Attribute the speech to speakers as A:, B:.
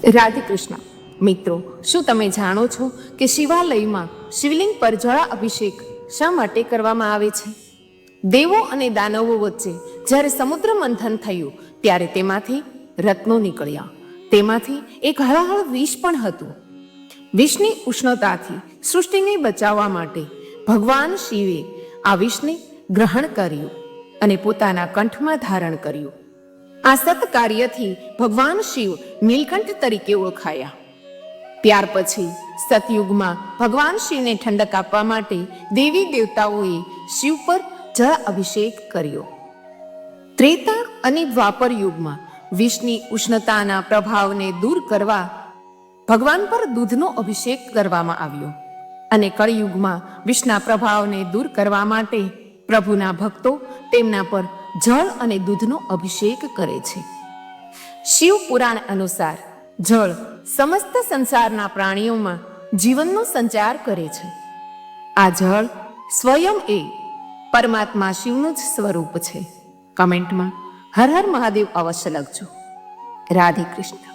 A: રાધે કૃષ્ણ. મિત્રો, શું તમે જાણો છો કે શિવાલયમાં શિવલિંગ પર જળ અભિષેક શા માટે કરવામાં આવે છે? દેવો અને દાનવો વચ્ચે જ્યારે સમુદ્ર મંથન થયું ત્યારે તેમાંથી રત્નો નીકળ્યા. તેમાંથી એક હળહળ વિષ પણ હતું. વિષની ઉષ્ણતાથી સૃષ્ટિને બચાવવા માટે ભગવાન શિવે આ વિષને ગ્રહણ કર્યું અને પોતાના કંઠમાં ધારણ કર્યું. આ સત્કાર્યથી ભગવાન શિવ નીલકંઠ તરીકે ઓળખાયા. ત્યાર પછી સતયુગમાં ભગવાન શિવને ઠંડક આપવા માટે દેવી દેવતાઓએ શિવ પર જળ અભિષેક કર્યો. ત્રેતા અને દ્વાપર યુગમાં વિષની ઉષ્ણતાના પ્રભાવને દૂર કરવા ભગવાન પર દૂધનો અભિષેક કરવામાં આવ્યો અને કળિયુગમાં વિષના પ્રભાવને દૂર કરવા માટે પ્રભુના ભક્તો તેમના પર જળ અને દૂધનો અભિષેક કરે છે. શિવ પુરાણ અનુસાર જળ સમસ્ત સંસારના પ્રાણીઓમાં જીવનનો સંચાર કરે છે. આ જળ સ્વયં એ પરમાત્મા શિવનું જ સ્વરૂપ છે. કમેન્ટમાં હર હર મહાદેવ અવશ્ય લખજો. રાધે કૃષ્ણ.